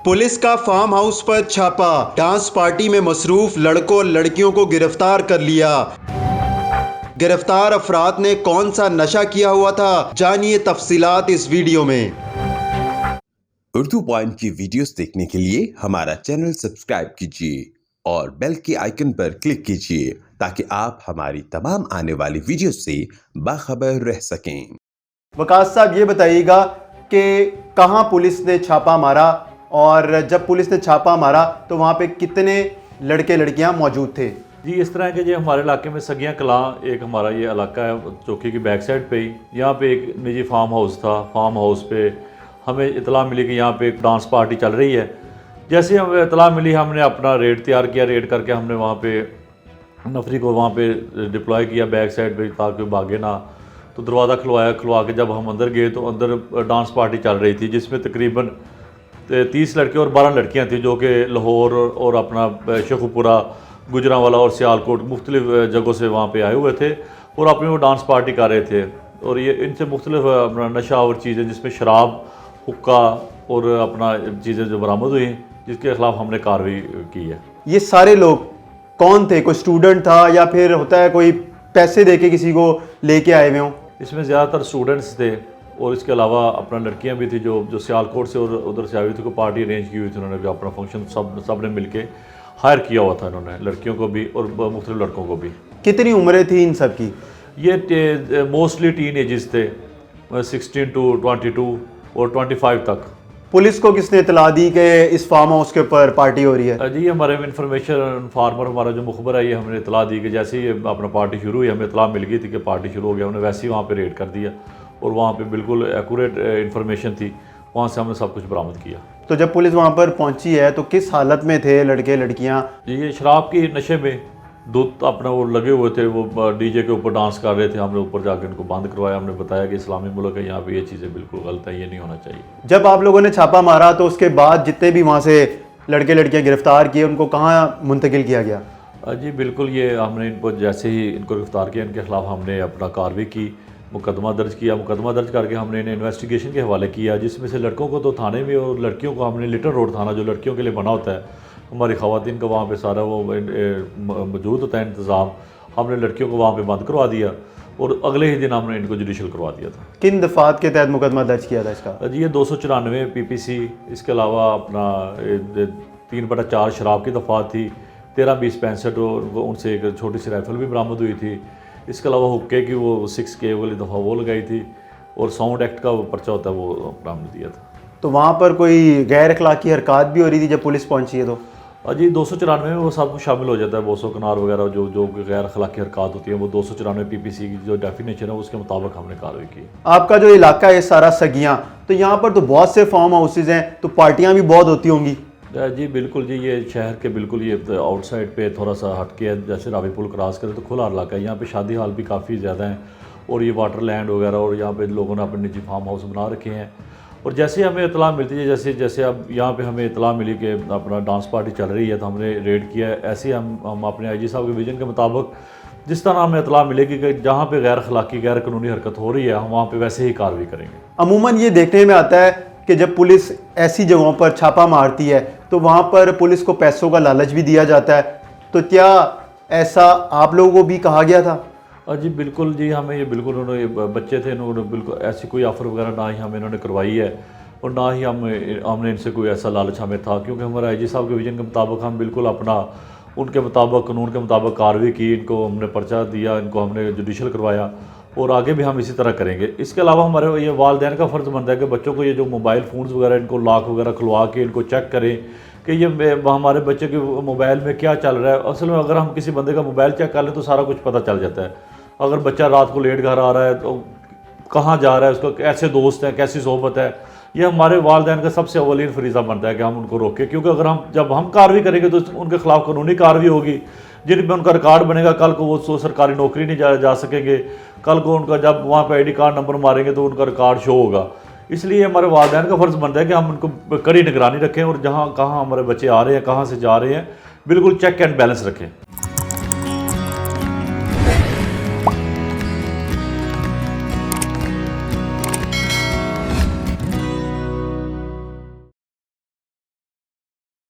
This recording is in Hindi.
पुलिस का फार्म हाउस पर छापा, डांस पार्टी में मसरूफ लड़कों और लड़कियों को गिरफ्तार कर लिया। गिरफ्तार अफराद ने कौन सा नशा किया हुआ था, जानिए तफसीलात इस वीडियो में। उर्दू पॉइंट की वीडियोस देखने के लिए हमारा चैनल सब्सक्राइब कीजिए और बेल के आइकन पर क्लिक कीजिए ताकि आप हमारी तमाम आने वाली वीडियोस से बाखबर रह सकें। वकास साहब, ये बताइएगा कि कहां पुलिस ने छापा मारा और जब पुलिस ने छापा मारा तो वहां पे कितने लड़के लड़कियां मौजूद थे? जी, इस तरह के जो हमारे इलाके में सगियाँ कलां एक हमारा ये इलाका है, चौकी की बैक साइड पे ही यहाँ पे एक निजी फार्म हाउस था। फार्म हाउस पे हमें इतला मिली कि यहाँ पे एक डांस पार्टी चल रही है। जैसे हमें इतला मिली, हमने अपना रेड तैयार किया। रेड करके हमने वहाँ पे नफरी को वहाँ पे डिप्लॉय किया बैक साइड पे ताकि भागे ना। तो दरवाज़ा खुलवा के जब हम अंदर गए तो अंदर डांस पार्टी चल रही थी जिसमें तकरीबन 30 लड़के और 12 लड़कियाँ थी जो कि लाहौर और अपना शेखुपुरा, गुजरांवाला और सियालकोट मुख्तलिफ जगहों से वहाँ पे आए हुए थे और अपनी वो डांस पार्टी कर रहे थे। और ये इनसे मुख्तलिफ अपना नशा और चीज़ें जिसमें शराब, हुक्का और अपना चीज़ें जो बरामद हुई जिसके खिलाफ हमने कार्रवाई की है। ये सारे लोग कौन थे? कोई स्टूडेंट था या फिर होता है कोई पैसे दे के किसी को लेके आए हुए हों? इसमें ज़्यादातर स्टूडेंट्स थे और इसके अलावा अपना लड़कियां भी थी जो सियालकोट से और उधर से आई हुई थी। को पार्टी अरेंज की हुई थी उन्होंने भी अपना फंक्शन सब ने मिल के हायर किया हुआ था इन्होंने, लड़कियों को भी और मुख्तलिफ लड़कों को भी। कितनी उम्रें थी इन सब की? ये मोस्टली टीन एजेस थे, 16 to 22 और 25 तक। पुलिस को किसने इतला दी कि इस फार्म हाउस के ऊपर पार्टी हो रही है? जी, हमारे इंफॉर्मेशन फार्मर हमारा जो मुखबर है ये हमने इतला दी कि जैसे ही अपना पार्टी शुरू हुई हमें इतला मिल गई थी कि पार्टी शुरू हो गया। हमने वैसे ही वहाँ पे रेड कर दिया और वहाँ पे बिल्कुल एक्यूरेट इंफॉर्मेशन थी, वहाँ से हमने सब कुछ बरामद किया। तो जब पुलिस वहाँ पर पहुँची है तो किस हालत में थे लड़के लड़कियाँ? ये शराब की नशे में दूध अपना वो लगे हुए थे, वो डीजे के ऊपर डांस कर रहे थे। हमने ऊपर जाकर इनको बंद करवाया। हमने बताया कि इस्लामी मुल्क है, यहाँ पे ये चीज़ें बिल्कुल गलत है, ये नहीं होना चाहिए। जब आप लोगों ने छापा मारा तो उसके बाद जितने भी वहाँ से लड़के लड़कियाँ गिरफ्तार किए उनको कहाँ मुंतकिल किया गया? जी बिल्कुल, ये हमने इनको जैसे ही इनको गिरफ्तार किया इनके खिलाफ हमने अपना कार्रवाई की, मुकदमा दर्ज किया। मुकदमा दर्ज करके हमने इन्हें इन्वेस्टिगेशन के हवाले किया, जिसमें से लड़कों को तो थाने में और लड़कियों को हमने लिटल रोड थाना जो लड़कियों के लिए बना होता है, हमारी ख़वातीन का वहाँ पे सारा वो मौजूद होता है इंतज़ाम, हमने लड़कियों को वहाँ पे बंद करवा दिया और अगले ही दिन हमने इनको जुडिशल करवा दिया था। किन दफ़ात के तहत मुकदमा दर्ज किया था इसका? जी, ये 294 PPC, इसके अलावा अपना 3/4 शराब की दफ़ात थी, 13-20-65 और उनसे एक छोटी सी राइफ़ल भी बरामद हुई थी। इसके अलावा हुक्के की वो 6K वाली दफ़ा वो लगाई थी और साउंड एक्ट का वो पर्चा होता है वो बरामद दिया था। तो वहाँ पर कोई गैर अखलाकी हरकत भी हो रही थी जब पुलिस पहुँची है तो? जी, 294 में वो सब कुछ शामिल हो जाता है। बोसो कनार वगैरह जो गैर अखलाकी हरकत होती है वो 294 PPC की जो डेफिनेशन है उसके मुताबिक हमने कार्रवाई की। आपका जो इलाका है सारा सगियाँ, तो यहाँ पर तो बहुत से फार्म हाउसेज हैं, तो पार्टियाँ भी बहुत होती होंगी? जी बिल्कुल जी, ये शहर के बिल्कुल ये आउटसाइड पे थोड़ा सा हट के है। जैसे रावी पुल क्रॉस करें तो खुला इलाका है, यहाँ पे शादी हाल भी काफ़ी ज़्यादा हैं और ये वाटर लैंड वगैरह और यहाँ पे लोगों ने अपने निजी फार्म हाउस बना रखे हैं। और जैसे हमें इतला मिलती है, जैसे अब यहाँ पे हमें इतला मिली कि अपना डांस पार्टी चल रही है तो हमने रेड किया। ऐसे ही हम अपने IG साहब के विजन के मुताबिक जिस तरह हमें इतला मिलेगी कि जहाँ पे गैर अखलाकी गैर कानूनी हरकत हो रही है हम वहाँ पे वैसे ही कार्रवाई करेंगे। अमूमन ये देखने में आता है कि जब पुलिस ऐसी जगहों पर छापा मारती है तो वहाँ पर पुलिस को पैसों का लालच भी दिया जाता है, तो क्या ऐसा आप लोगों को भी कहा गया था? जी बिल्कुल जी, हमें ये बिल्कुल उन्होंने बच्चे थे, उन्होंने बिल्कुल ऐसी कोई ऑफ़र वगैरह ना ही हमें इन्होंने करवाई है और ना ही हमने इनसे कोई ऐसा लालच हमें था, क्योंकि हमारा IG साहब के विजन के मुताबिक हम बिल्कुल अपना उनके मुताबिक कानून के मुताबिक कार्रवाई की। इनको हमने पर्चा दिया, इनको हमने जुडिशल करवाया और आगे भी हम इसी तरह करेंगे। इसके अलावा हमारे ये वालिदैन का फ़र्ज़ बनता है कि बच्चों को ये जो मोबाइल फ़ोन्स वगैरह इनको लॉक वगैरह खुलवा के इनको चेक करें कि ये हमारे बच्चे के मोबाइल में क्या चल रहा है। असल में अगर हम किसी बंदे का मोबाइल चेक कर लें तो सारा कुछ पता चल जाता है। अगर बच्चा रात को लेट घर आ रहा है तो कहाँ जा रहा है, उसका कैसे दोस्त हैं, कैसी सोहबत है, ये हमारे वालिदैन का सबसे अव्वलीन फरीज़ा बनता है कि हम उनको रोकें। क्योंकि अगर जब हम कार्रवाई करेंगे तो उनके खिलाफ कानूनी कार्रवाई होगी, जिनमें उनका रिकॉर्ड बनेगा। कल को वो सरकारी नौकरी नहीं जा सकेंगे, कल को उनका जब वहाँ पे ID कार्ड नंबर मारेंगे तो उनका रिकॉर्ड शो होगा। इसलिए हमारे वालिदैन का फ़र्ज़ बनता है कि हम उनको कड़ी निगरानी रखें और जहाँ कहाँ हमारे बच्चे आ रहे हैं, कहाँ से जा रहे हैं, बिल्कुल चेक एंड बैलेंस रखें।